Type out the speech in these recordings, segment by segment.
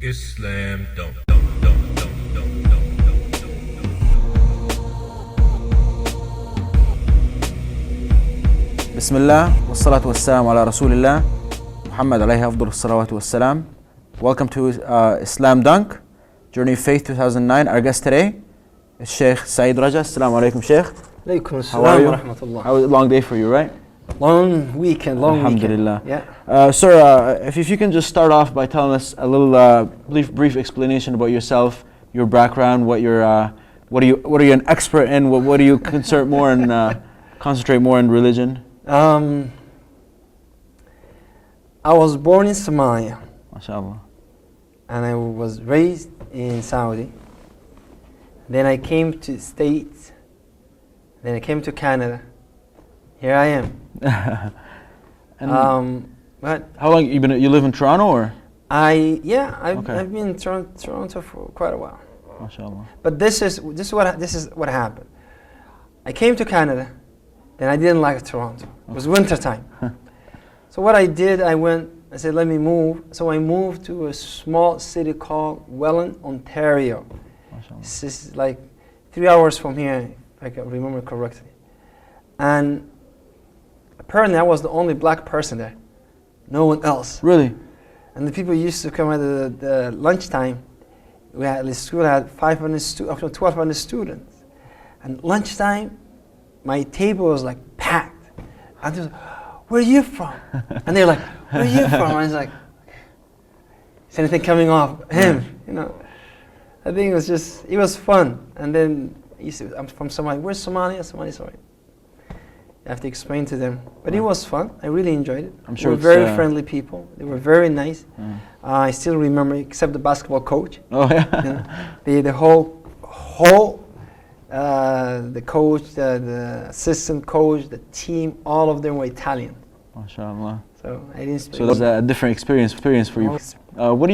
Islam don't. بسم الله والصلاة والسلام على رسول الله محمد عليه أفضل الصلوات والسلام. Welcome to Islam Dunk, Journey of Faith 2009. Our guest today is Shaykh Said Rageah. Assalamu alaikum, Shaykh. Alaikum How are you? assalam wa rahmatullah. How was a long day for you, right? Long weekend. Alhamdulillah. Yeah. Sir, if you can just start off by telling us a little brief explanation about yourself, your background, what are you an expert in? What do you concentrate more in religion? I was born in Somalia. MashaAllah. And I was raised in Saudi. Then I came to the States. Then I came to Canada. Here I am. But how long you live in Toronto or? I've Okay. been in Toronto for quite a while. MashaAllah. But this is what happened. I came to Canada, then I didn't like Toronto. It was winter time. So what I did, I said, let me move. So I moved to a small city called Welland, Ontario. MashaAllah. This is like 3 hours from here, if I can remember correctly. And apparently I was the only black person there. No one else. Really? And the people used to come at the lunchtime. The school had 1,200 students. And lunchtime, my table was like packed. And they was, where are you from? And they're like, where are you from? And I was like, is anything coming off him? You know, I think it was fun. And then I'm from Somalia. Where's Somalia? Sorry. You have to explain to them. But it was fun. I really enjoyed it. I'm sure they were very friendly people. They were very nice. I still remember, except the basketball coach. Oh yeah. You know, the whole the coach, the assistant coach, the team, all of them were Italian. MashaAllah. So I didn't speak. So that was a different experience for you. What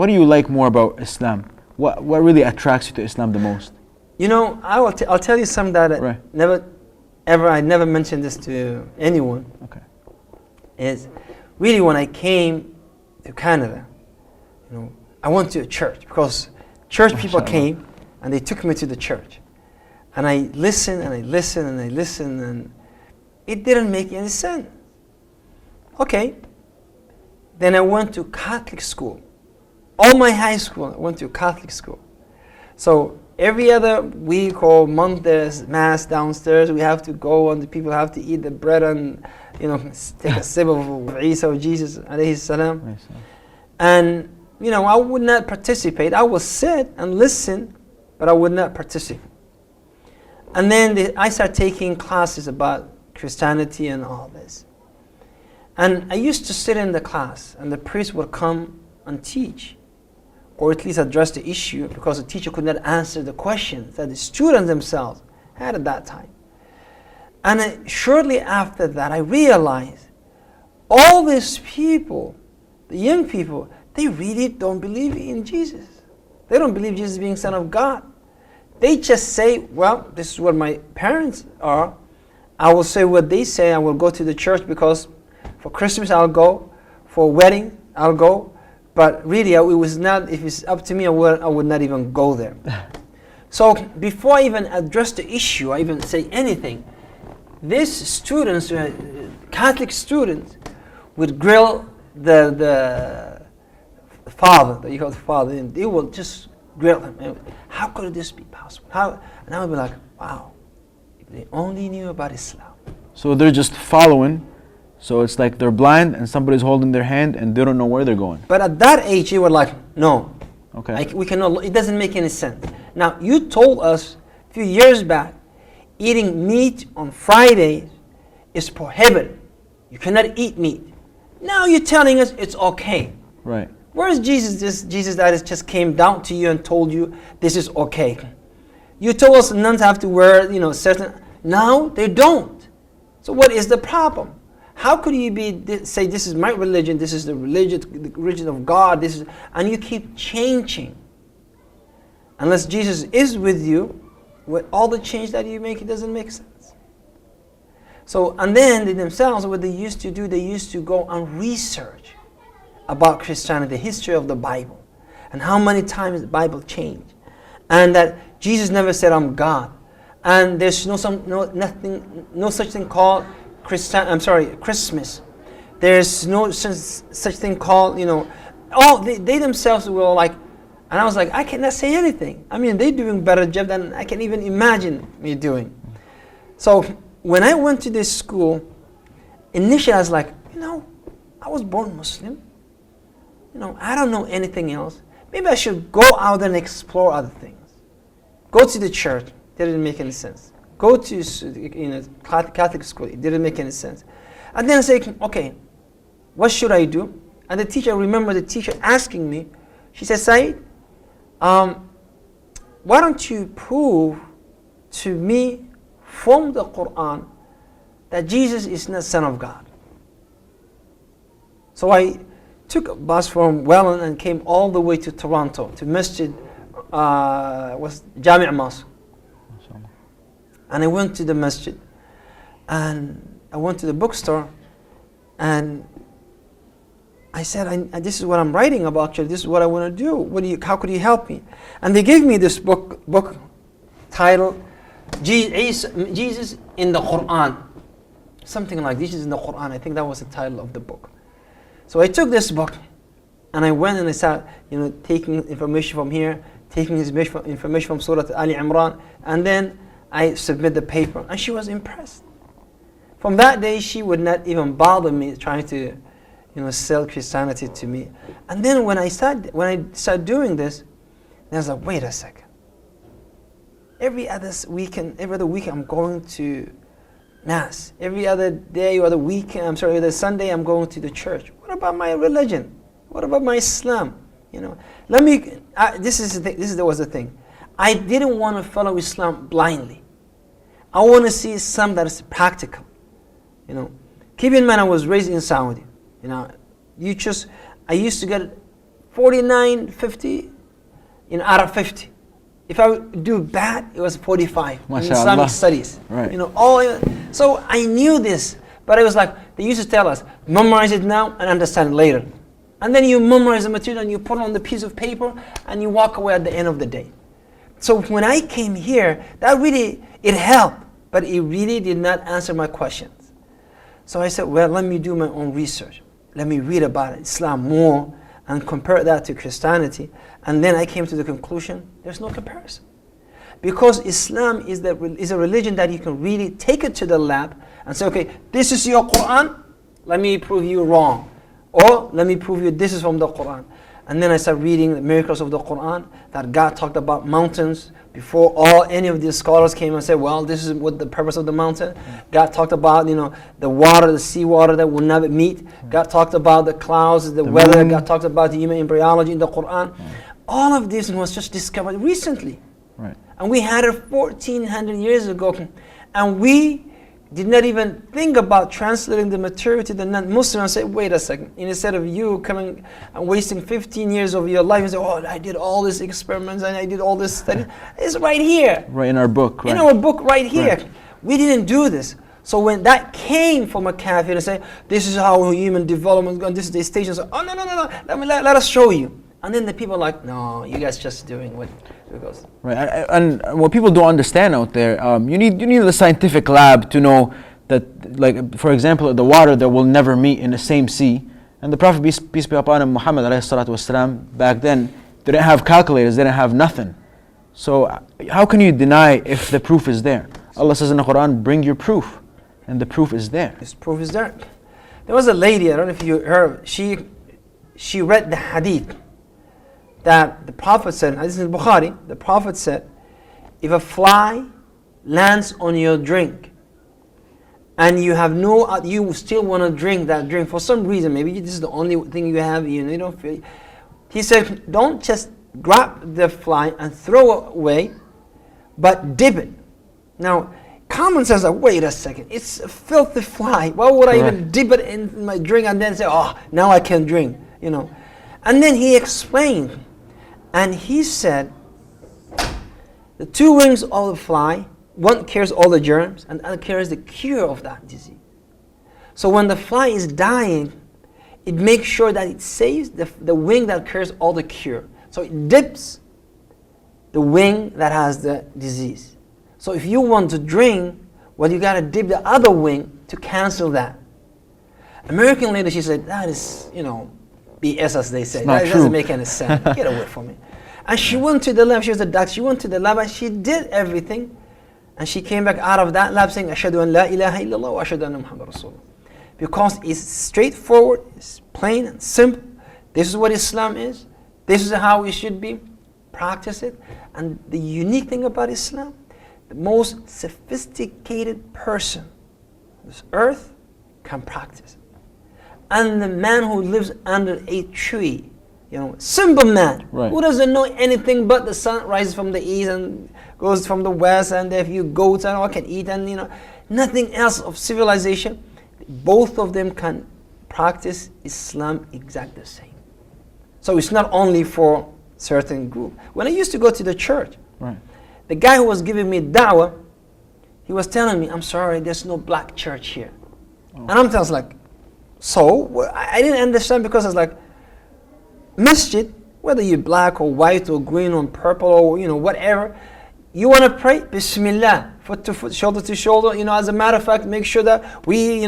do you like more about Islam? What really attracts you to Islam the most? You know, I'll tell you something that Right. I never mentioned this to anyone. Okay. Is really when I came to Canada, you know, I went to a church because church people came and they took me to the church, and I listened and it didn't make any sense. Okay. Then I went to Catholic school. All my high school I went to Catholic school. So every other week or month there's mass downstairs. We have to go and the people have to eat the bread and, you know, take a sip of Isa or Jesus alayhi salam. And, you know, I would not participate. I would sit and listen, but I would not participate. And then I started taking classes about Christianity and all this. And I used to sit in the class and the priest would come and teach, or at least address the issue, because the teacher could not answer the questions that the students themselves had at that time. And shortly after that, I realized all these people, the young people, they really don't believe in Jesus. They don't believe Jesus being Son of God. They just say, well, this is what my parents are. I will say what they say. I will go to the church because for Christmas I'll go, for a wedding I'll go. But really, it was not. If it's up to me, I would not even go there. So before I even address the issue, I even say anything, these students, Catholic students, would grill the father, you call the father, and they will just grill him. How could this be possible? And I would be like, wow, if they only knew about Islam. So they're just following. So it's like they're blind and somebody's holding their hand and they don't know where they're going. But at that age, you were like, no. Okay. We cannot. It doesn't make any sense. Now, you told us a few years back, eating meat on Fridays is prohibited. You cannot eat meat. Now you're telling us it's okay. Right. Where is Jesus? This Jesus that just came down to you and told you this is okay. You told us nuns have to wear, you know, certain. Now they don't. So what is the problem? How could you say this is my religion, this is the religion of God, and you keep changing? Unless Jesus is with you, with all the change that you make, it doesn't make sense. So, and then they themselves, what they used to do, they used to go and research about Christianity, the history of the Bible, and how many times the Bible changed, and that Jesus never said, "I'm God," and there's no such thing called Christmas. There's no such thing called, they themselves were like, and I was like, I cannot say anything. I mean, they're doing better job than I can even imagine me doing. So when I went to this school, initially I was like, I was born Muslim. I don't know anything else. Maybe I should go out and explore other things. Go to the church. Didn't make any sense. Go to Catholic school. It didn't make any sense. And then I say, okay, what should I do? And I remember the teacher asking me, she said, Said, why don't you prove to me from the Quran that Jesus is not Son of God? So I took a bus from Welland and came all the way to Toronto, to Masjid, was Jami' Mosque. And I went to the masjid, and I went to the bookstore, and I said, this is what I'm writing about, actually. This is what I want to do. How could you help me? And they gave me this book titled Jesus in the Quran. Something like Jesus in the Quran. I think that was the title of the book. So I took this book, and I went and I started, taking information from here, taking his information from Surah Ali Imran, and then I submit the paper, and she was impressed. From that day, she would not even bother me trying to, sell Christianity to me. And then when I started doing this, I was like, wait a second. Every other week I'm going to Mass. Every other day or the Sunday I'm going to the church. What about my religion? What about my Islam? This was the thing. I didn't want to follow Islam blindly. I want to see Islam that is practical. Keep in mind, I was raised in Saudi. I used to get 49, 50, out of 50. If I would do bad, it was 45 in Islamic studies. Right. So I knew this, but it was like they used to tell us, memorize it now and understand it later. And then you memorize the material and you put it on the piece of paper and you walk away at the end of the day. So when I came here, it helped, but it really did not answer my questions. So I said, well, let me do my own research. Let me read about Islam more and compare that to Christianity. And then I came to the conclusion, there's no comparison. Because Islam is a religion that you can really take it to the lab and say, okay, this is your Quran, let me prove you wrong. Or let me prove you this is from the Quran. And then I started reading the miracles of the Quran, that God talked about mountains before any of these scholars came and said, well, this is what the purpose of the mountain. God talked about, the water, the sea water that will never meet. God talked about the clouds, the weather. Moon. God talked about the human embryology in the Quran. All of this was just discovered recently. Right. And we had it 1400 years ago. And we did not even think about translating the material to the non-Muslim and say, wait a second. Instead of you coming and wasting 15 years of your life and say, oh, I did all these experiments and I did all this study. It's right here. Right in our book. Right. In our book right here. Right. We didn't do this. So when that came from a kafir and say, this is how human development goes, this is the stages. Oh, no. Let us show you. And then the people are like, no, you guys just doing what it goes. Right, and what people don't understand out there, you need the scientific lab to know that, like, for example, the water that will never meet in the same sea. And the Prophet, peace be upon him, Muhammad ﷺ, back then, didn't have calculators, didn't have nothing. So how can you deny if the proof is there? Allah says in the Quran, bring your proof. And the proof is there. This proof is there. There was a lady, I don't know if you heard, she read the hadith that the Prophet said, this is Bukhari, the Prophet said, if a fly lands on your drink and you still want to drink that drink for some reason, maybe this is the only thing you have, you don't feel, he said, don't just grab the fly and throw it away, but dip it. Now, common sense, like, wait a second, it's a filthy fly. Why would I even dip it in my drink and then say, oh, now I can drink, And then he explained, and he said, the two wings of the fly, one carries all the germs, and the other carries the cure of that disease. So when the fly is dying, it makes sure that it saves the wing that carries all the cure. So it dips the wing that has the disease. So if you want to drink, well, you got to dip the other wing to cancel that. American lady, she said, that is, BS, as they say. That doesn't make any sense. Get away from me. And she went to the lab. She was a doctor. She went to the lab and she did everything. And she came back out of that lab saying, Ashhadu an la ilaha illallah wa ashhadu anna Muhammad Rasulullah. Because it's straightforward, it's plain and simple. This is what Islam is. This is how we should be. Practice it. And the unique thing about Islam, the most sophisticated person on this earth can practice. And the man who lives under a tree, simple man, who doesn't know anything but the sun rises from the east and goes from the west, and there are a few goats and all can eat, and nothing else of civilization. Both of them can practice Islam exactly the same. So it's not only for certain group. When I used to go to the church, the guy who was giving me da'wah, he was telling me, I'm sorry, there's no black church here. And I'm like, so? I didn't understand, because I was like, masjid, whether you're black or white or green or purple or whatever, you want to pray, Bismillah, foot to foot, shoulder to shoulder. As a matter of fact, make sure that we,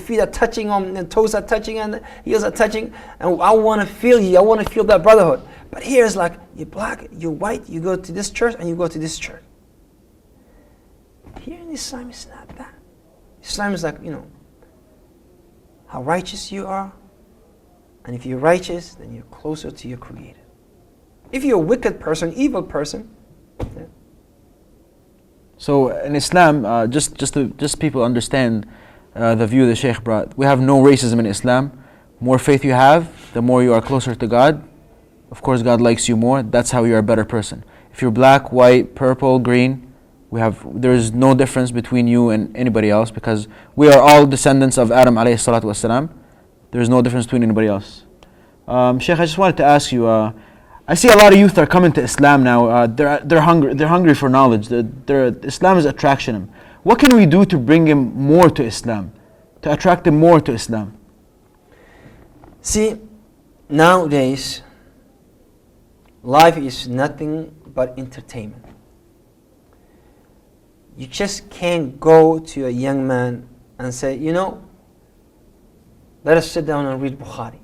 feet are touching, and toes are touching, and heels are touching. And I want to feel you. I want to feel that brotherhood. But here it's like, you're black, you're white, you go to this church and you go to this church. Here in Islam, it's not that. Islam is like, how righteous you are. And if you're righteous, then you're closer to your Creator. If you're a wicked person, evil person. Yeah. So in Islam, just people understand the view the Shaykh brought. We have no racism in Islam. More faith you have, the more you are closer to God. Of course, God likes you more. That's how you are a better person. If you're black, white, purple, green, there is no difference between you and anybody else, because we are all descendants of Adam alayhi salatu wasalam. There is no difference between anybody else. Shaykh, I just wanted to ask you, I see a lot of youth are coming to Islam now. They're hungry for knowledge. Islam is attracting them. What can we do to bring them more to Islam, to attract them more to Islam? See, nowadays, life is nothing but entertainment. You just can't go to a young man and say, let us sit down and read Bukhari.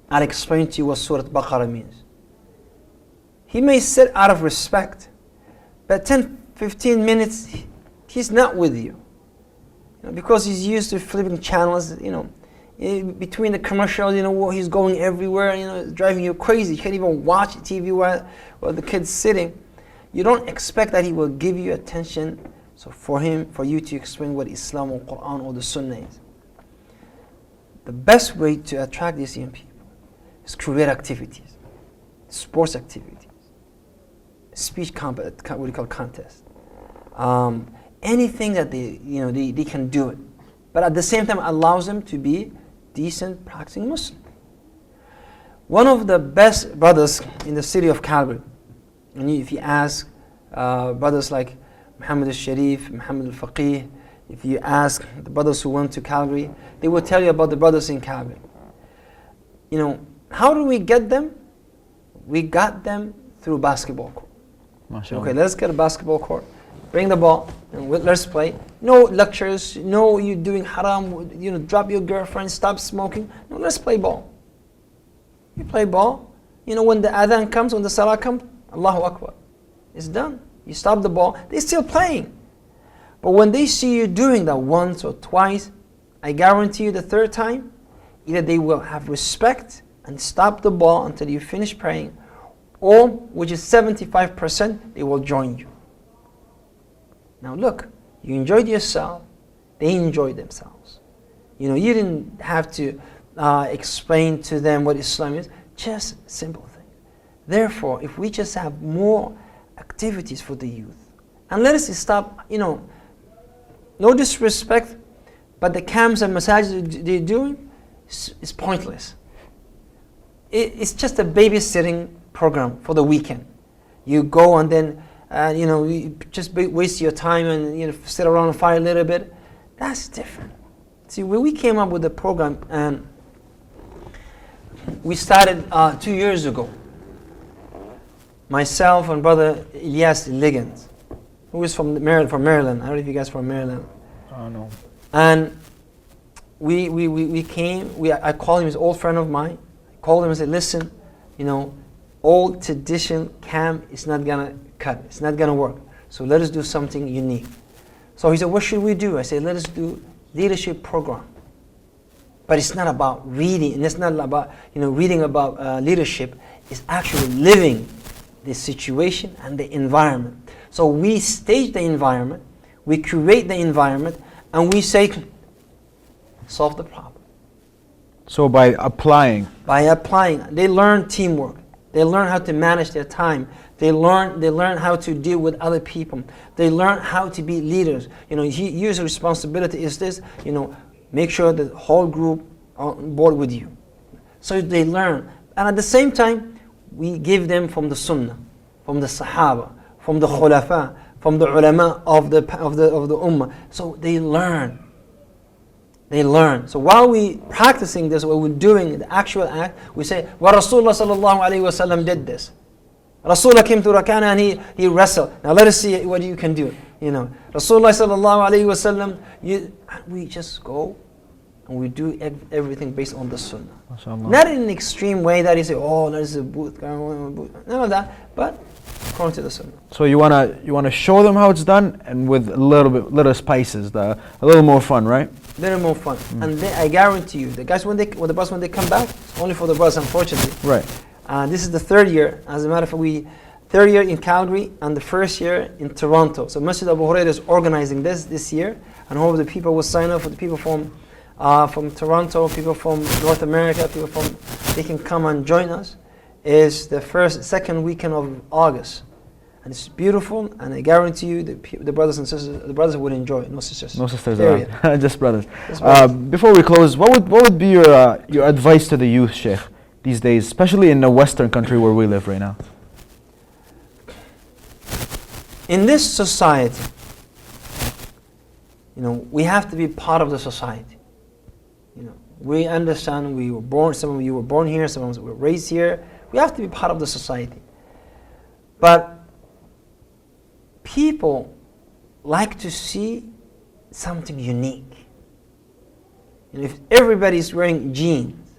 I'll explain to you what Surah Baqarah means. He may sit out of respect, but 10, 15 minutes, he's not with you. Because he's used to flipping channels, between the commercials, he's going everywhere, it's driving you crazy. You can't even watch TV while the kid's sitting. You don't expect that he will give you attention. So for you to explain what Islam or Quran or the Sunnah is. The best way to attract these young people is career activities, sports activities, speech contest, anything that they can do it, but at the same time allows them to be decent practicing Muslim. One of the best brothers in the city of Calgary, and if you ask brothers like Muhammad al-Sharif, Muhammad al-Faqih, if you ask the brothers who went to Calgary, they will tell you about the brothers in Calgary. How do we get them? We got them through basketball court. Okay, let's get a basketball court. Bring the ball and let's play. No lectures, no you doing haram, drop your girlfriend, stop smoking. No, let's play ball. You play ball. When the adhan comes, when the salah comes, Allahu Akbar. It's done. You stop the ball. They're still playing. But when they see you doing that once or twice, I guarantee you the third time, either they will have respect and stop the ball until you finish praying, or, which is 75%, they will join you. Now look, you enjoyed yourself, they enjoyed themselves. You didn't have to explain to them what Islam is, just simple things. Therefore, if we just have more activities for the youth, and let us stop, no disrespect, but the camps and massages they're doing is pointless. It's just a babysitting program for the weekend. You go and then, you just waste your time and sit around and fight a little bit. That's different. See, when we came up with the program, and we started 2 years ago. Myself and brother Ilyas Liggins, who is from Maryland. I don't know if you guys are from Maryland. Oh no. And we came. I called him, he's an old friend of mine. I called him and said, listen, old tradition camp is not gonna cut. It's not gonna work. So let us do something unique. So he said, what should we do? I said, let us do leadership program. But it's not about reading, and it's not about reading about leadership. It's actually living the situation and the environment. So we stage the environment, we create the environment, and we say, solve the problem. So by applying, they learn teamwork. They learn how to manage their time. They learn how to deal with other people. They learn how to be leaders. Your responsibility is this. Make sure the whole group on board with you. So they learn, and at the same time, we give them from the Sunnah, from the Sahaba, from the Khulafa, from the ulama of the Ummah. So they learn. They learn. So while we practicing this, what we're doing, the actual act, we say, well, Rasulullah sallallahu alayhi wa sallam did this. Rasulullah came to Rakana and he wrestled. Now let us see what you can do. Rasulullah sallallahu alayhi wa sallam, we just go and we do everything based on the Sunnah. MashaAllah. Not in an extreme way that you say, oh, there's a booth, none of that, but according to the Sunnah. So you wanna show them how it's done, and with little spices, a little more fun, right? Little more fun. And I guarantee you, the guys when they come back, it's only for the brothers, unfortunately. Right. This is the third year. As a matter of fact, third year in Calgary and the first year in Toronto. So Masjid Abu Hurairah is organizing this year, and hope the people will sign up. For the people from Toronto, people from North America, they can come and join us. Is the second weekend of August, and it's beautiful. And I guarantee you, the brothers and sisters, the brothers would enjoy it. No sisters. No sisters. Just brothers. Just brothers. Before we close, what would be your advice to the youth, Sheikh, these days, especially in the Western country where we live right now? In this society, we have to be part of the society. We understand we were born, some of you were born here, some of us were raised here. We have to be part of the society. But people like to see something unique. If everybody's wearing jeans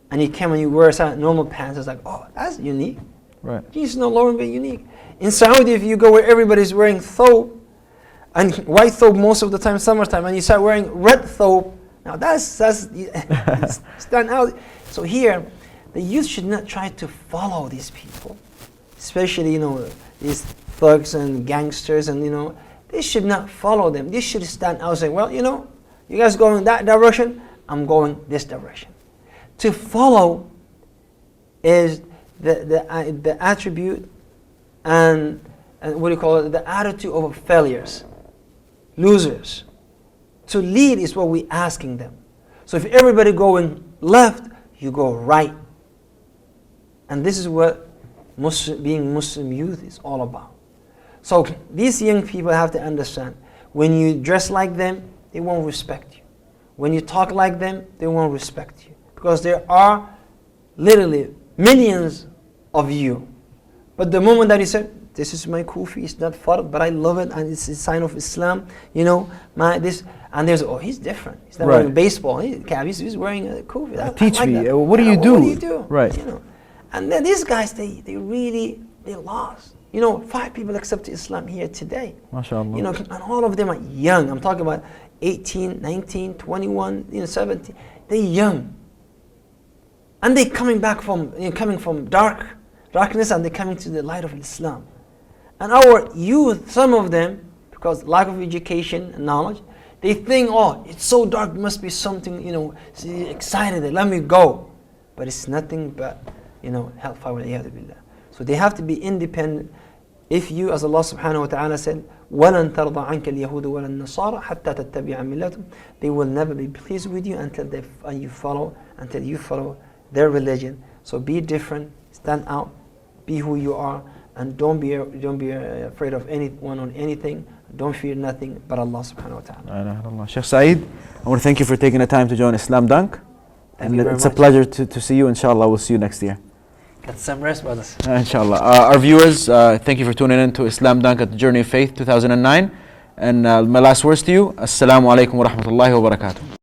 and you come and you wear some normal pants, it's like, oh, that's unique. Right. Jeans is no longer unique. In Saudi, if you go where everybody's wearing thobe, and white thobe most of the time, summertime, and you start wearing red thobe, now that's stand out. So here, the youth should not try to follow these people, especially these thugs and gangsters, and they should not follow them. They should stand out and say, well, you guys going that direction, I'm going this direction. To follow is the attribute and what do you call it? The attitude of failures, losers. To lead is what we're asking them. So if everybody going left, you go right. And this is what being Muslim youth is all about. So these young people have to understand, when you dress like them, they won't respect you. When you talk like them, they won't respect you. Because there are literally millions of you. But the moment that he said, this is my kufi, it's not fard, but I love it, and it's a sign of Islam, and there's, oh, he's different. He's not wearing baseball, he's wearing a kufi. Teach like me, that. what do you do? What do you do? Right. And then these guys, they lost. 5 people accepted Islam here today. MashaAllah. And all of them are young. I'm talking about 18, 19, 21, 17. They're young. And they're coming back coming from darkness, and they're coming to the light of Islam. And our youth, some of them, because lack of education and knowledge, they think, oh, it's so dark, it must be something, excited, let me go. But it's nothing but, hellfire. So they have to be independent. If you, as Allah subhanahu wa ta'ala said, وَلَن تَرْضَ عَنْكَ الْيَهُودُ وَلَا النَّصَارَى حَتَّى تَتَّبِعَ مِلَّتُهُمْ. They will never be pleased with you until you follow their religion. So be different, stand out, be who you are, and don't be afraid of anyone or anything. Don't fear nothing but Allah subhanahu wa ta'ala. Shaykh Said, I want to thank you for taking the time to join Islam Dunk. Thank you very it's a much. pleasure to see you. Inshallah, we'll see you next year. Get some rest, brothers. Inshallah. Our viewers, thank you for tuning in to Islam Dunk at the Journey of Faith 2009. And my last words to you, Assalamu alaikum wa rahmatullahi wa barakatuh.